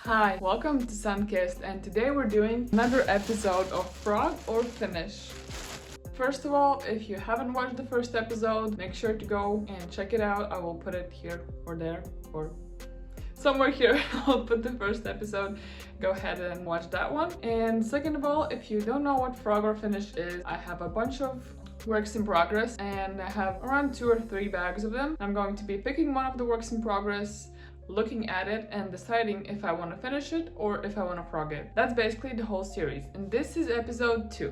Hi, welcome to Sunkissed, and today we're doing another episode of Frog or Finish. First of all, if you haven't watched the first episode, make sure to go and check it out. I will put it here or there or somewhere here. I'll put the first episode. Go ahead and watch that one. And second of all, if you don't know what Frog or Finish is, I have a bunch of works in progress and I have around 2 or 3 bags of them. I'm going to be picking one of the works in progress, looking at it and deciding if I want to finish it or if I want to frog it. That's basically the whole series, and this is episode 2,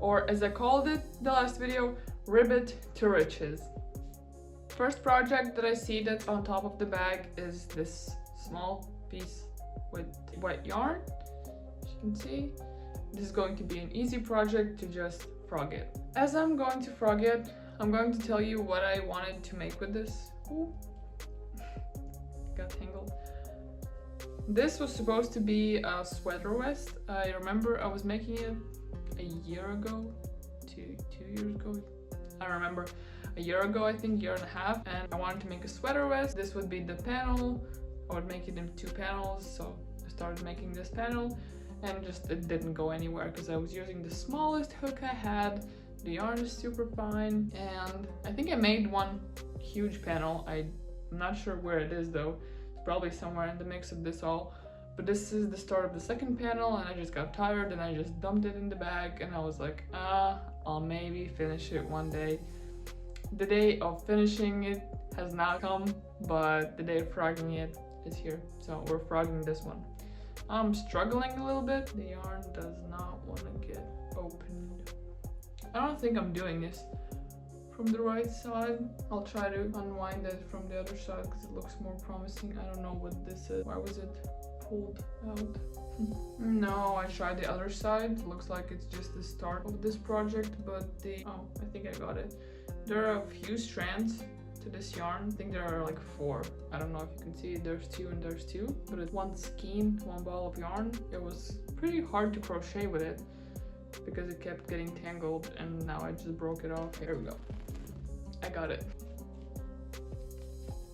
or as I called it the last video, Ribbit to Riches. First project that I see that's on top of the bag is this small piece with white yarn. As you can see, this is going to be an easy project to just frog it. As I'm going to frog it, I'm going to tell you what I wanted to make with this. Ooh. Got tangled. This was supposed to be a sweater vest. I remember I was making it a year ago, two years ago. I remember a year ago, I think, year and a half, and I wanted to make a sweater vest. This would be the panel. I would make it in 2 panels, so I started making this panel, and just it didn't go anywhere because I was using the smallest hook I had. The yarn is super fine, and I think I made one huge panel. I'm not sure where it is though. It's probably somewhere in the mix of this all. But this is the start of the second panel, and I just got tired and I just dumped it in the bag, and I was like, I'll maybe finish it one day. The day of finishing it has not come, but the day of frogging it is here. So we're frogging this one. I'm struggling a little bit. The yarn does not want to get opened. I don't think I'm doing this from the right side. I'll try to unwind it from the other side because it looks more promising. I don't know what this is. Why was it pulled out? No, I tried the other side. It looks like it's just the start of this project, but oh, I think I got it. There are a few strands to this yarn. I think there are like 4. I don't know if you can see. There's 2 and there's 2, but it's one skein, one ball of yarn. It was pretty hard to crochet with it because it kept getting tangled, and now I just broke it off. Here we go. I got it.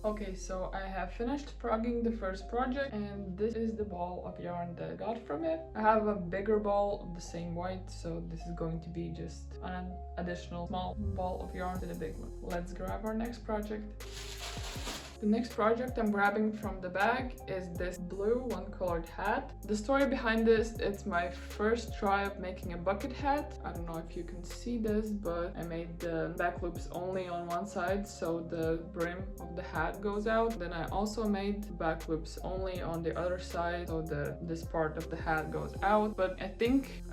Okay, so I have finished frogging the first project, and this is the ball of yarn that I got from it. I have a bigger ball of the same white, so this is going to be just an additional small ball of yarn to the big one. Let's grab our next project. The next project I'm grabbing from the bag is this blue one-colored hat. The story behind this, it's my first try of making a bucket hat. I don't know if you can see this, but I made the back loops only on one side, so the brim of the hat goes out. Then I also made the back loops only on the other side, so this part of the hat goes out. But I think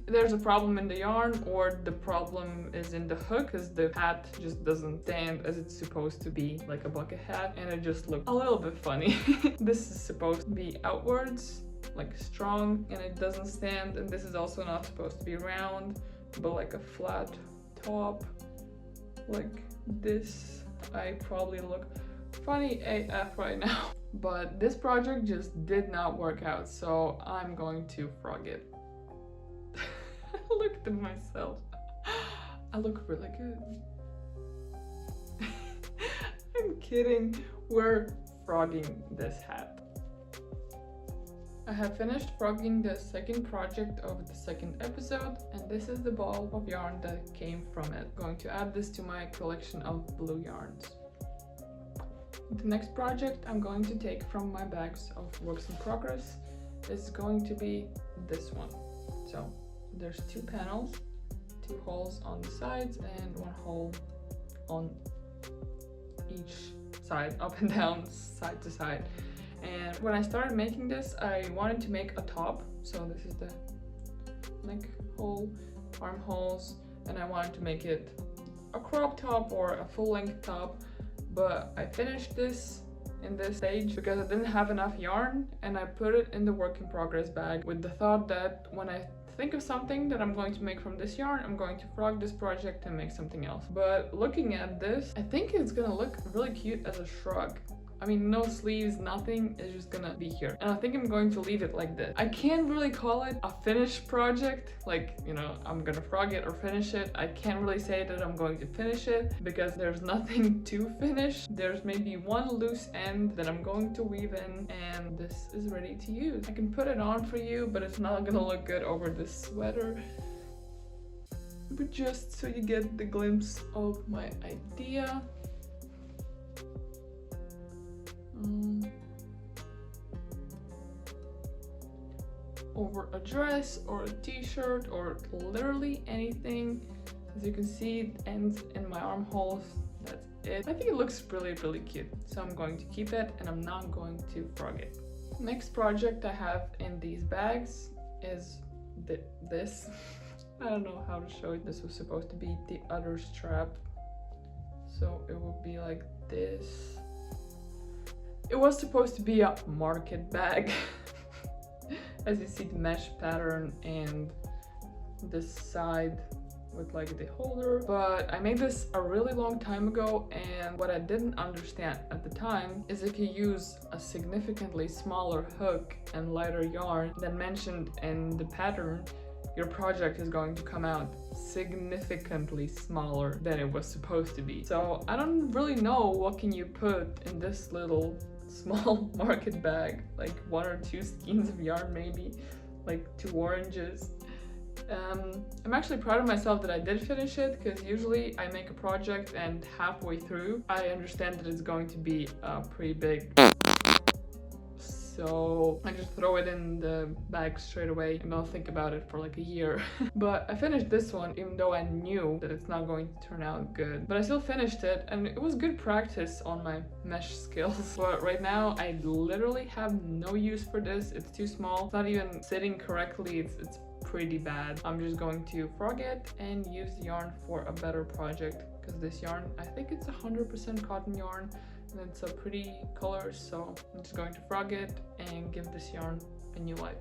there's a problem in the yarn, or the problem is in the hook, because the hat just doesn't stand as it's supposed to be, like a bucket hat. And it just looked a little bit funny. This is supposed to be outwards, like strong, and it doesn't stand, and this is also not supposed to be round, but like a flat top like this. I probably look funny AF right now. But this project just did not work out, so I'm going to frog it. I looked at myself. I look really good. I'm kidding. We're frogging this hat. I have finished frogging the second project of the second episode, and this is the ball of yarn that came from it. I'm going to add this to my collection of blue yarns. The next project I'm going to take from my bags of works in progress is going to be this one. So there's 2 panels, 2 holes on the sides and 1 hole on each side, up and down, side to side. And when I started making this, I wanted to make a top. So this is the neck hole, armholes, and I wanted to make it a crop top or a full-length top. But I finished this in this stage because I didn't have enough yarn, and I put it in the work in progress bag with the thought that when I think of something that I'm going to make from this yarn, I'm going to frog this project and make something else. But looking at this, I think it's gonna look really cute as a shrug, I mean, no sleeves, nothing. It's just gonna be here. And I think I'm going to leave it like this. I can't really call it a finished project. Like, you know, I'm gonna frog it or finish it. I can't really say that I'm going to finish it because there's nothing to finish. There's maybe one loose end that I'm going to weave in, and this is ready to use. I can put it on for you, but it's not gonna look good over this sweater. But just so you get the glimpse of my idea. Over a dress or a t-shirt or literally anything. As you can see, it ends in my armholes. That's it. I think it looks really cute, so I'm going to keep it and I'm not going to frog it. Next project I have in these bags is this. I don't know how to show it. This was supposed to be the other strap, so it would be like this. It was supposed to be a market bag. As you see, the mesh pattern and this side with like the holder. But I made this a really long time ago, and what I didn't understand at the time is if you use a significantly smaller hook and lighter yarn than mentioned in the pattern, your project is going to come out significantly smaller than it was supposed to be. So I don't really know what can you put in this little small market bag, like 1 or 2 skeins of yarn, maybe like 2 oranges. I'm actually proud of myself that I did finish it, because usually I make a project and halfway through I understand that it's going to be pretty big, so I just throw it in the bag straight away and don't think about it for like a year. But I finished this one even though I knew that it's not going to turn out good. But I still finished it, and it was good practice on my mesh skills. But right now I literally have no use for this. It's too small. It's not even sitting correctly. It's pretty bad. I'm just going to frog it and use the yarn for a better project, because this yarn, I think it's 100% cotton yarn. And it's a pretty color, so I'm just going to frog it and give this yarn a new life.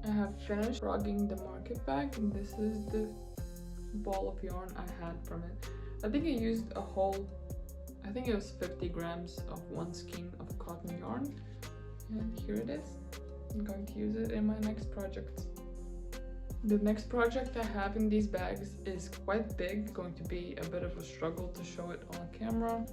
I have finished frogging the market bag, and this is the ball of yarn I had from it. I think I used a whole, I think it was 50 grams of 1 skein of cotton yarn, and here it is. I'm going to use it in my next project. The next project I have in these bags is quite big. It's going to be a bit of a struggle to show it on camera.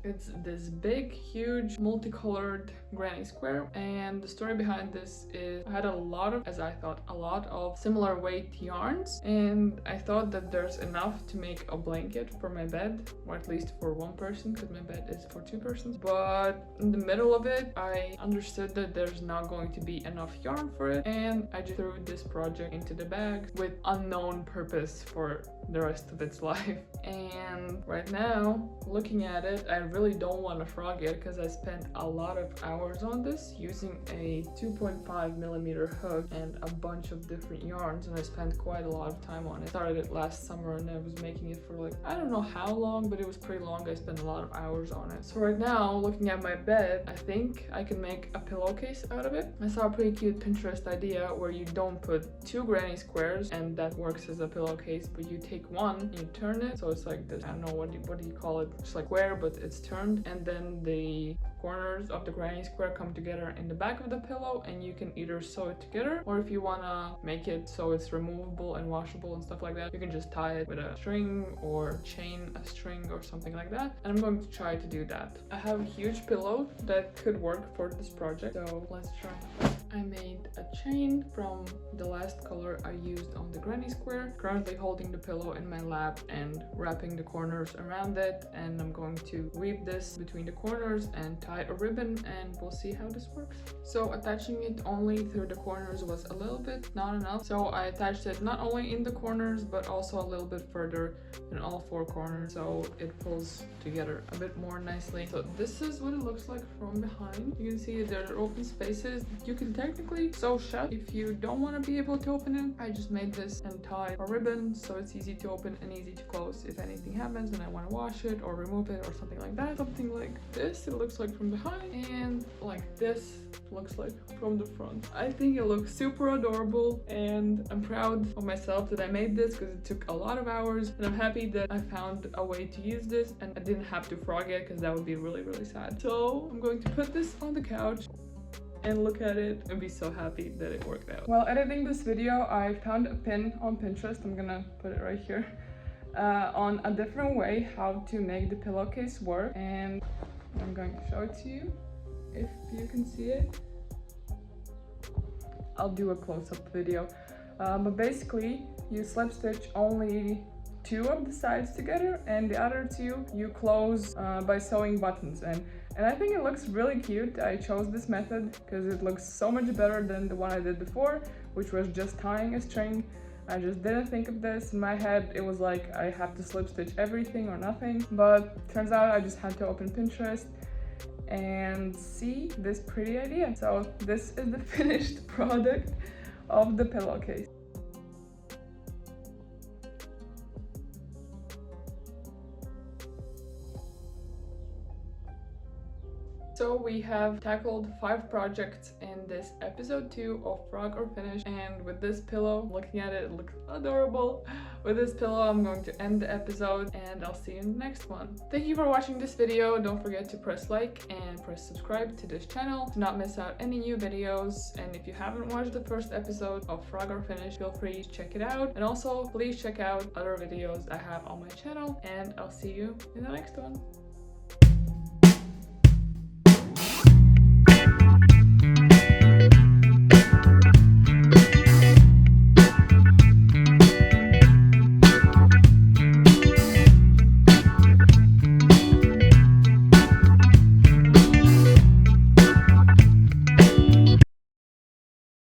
It's this big, huge, multicolored granny square, and the story behind this is I had a lot of similar weight yarns, and I thought that there's enough to make a blanket for my bed, or at least for 1 person, because my bed is for 2 persons. But in the middle of it, I understood that there's not going to be enough yarn for it, and I just threw this project into the bag with unknown purpose for the rest of its life. And right now, looking at it, I really don't want to frog it, because I spent a lot of hours on this using a 2.5mm hook and a bunch of different yarns, and I spent quite a lot of time on it. Started it last summer and I was making it for like, I don't know how long, but it was pretty long. I spent a lot of hours on it. So right now, looking at my bed, I think I can make a pillowcase out of it. I saw a pretty cute Pinterest idea where you don't put 2 granny squares and that works as a pillowcase, but you take one and you turn it, so it's like this, I don't know, what do you call it, it's like square, but it's turned, and then the corners of the granny square come together in the back of the pillow, and you can either sew it together, or if you want to make it so it's removable and washable and stuff like that, you can just tie it with a string or chain a string or something like that. And I'm going to try to do that. I have a huge pillow that could work for this project, so let's try. I made a chain from the last color I used on the granny square, currently holding the pillow in my lap and wrapping the corners around it, and I'm going to weave this between the corners and tie a ribbon, and we'll see how this works. So attaching it only through the corners was a little bit not enough, so I attached it not only in the corners but also a little bit further in all 4 corners, so it pulls together a bit more nicely. So this is what it looks like from behind. You can see there are open spaces. You can technically sew shut. If you don't want to be able to open it, I just made this and tied a ribbon so it's easy to open and easy to close if anything happens and I want to wash it or remove it or something like that. Something like this, it looks like from behind, and like this looks like from the front. I think it looks super adorable and I'm proud of myself that I made this because it took a lot of hours, and I'm happy that I found a way to use this and I didn't have to frog it because that would be really, really sad. So I'm going to put this on the couch and look at it and be so happy that it worked out. While editing this video, I found a pin on Pinterest, I'm gonna put it right here, on a different way how to make the pillowcase work, and I'm going to show it to you if you can see it. I'll do a close-up video, but basically you slip stitch only 2 of the sides together and the other 2 you close by sewing buttons, and I think it looks really cute. I chose this method because it looks so much better than the one I did before, which was just tying a string. I just didn't think of this. In my head it was like I have to slip stitch everything or nothing, but turns out I just had to open Pinterest and see this pretty idea. So this is the finished product of the pillowcase. So we have tackled 5 projects in this episode 2 of Frog or Finish, and with this pillow, looking at it, it looks adorable. With this pillow, I'm going to end the episode and I'll see you in the next one. Thank you for watching this video. Don't forget to press like and press subscribe to this channel to not miss out any new videos. And if you haven't watched the first episode of Frog or Finish, feel free to check it out. And also, please check out other videos I have on my channel, and I'll see you in the next one.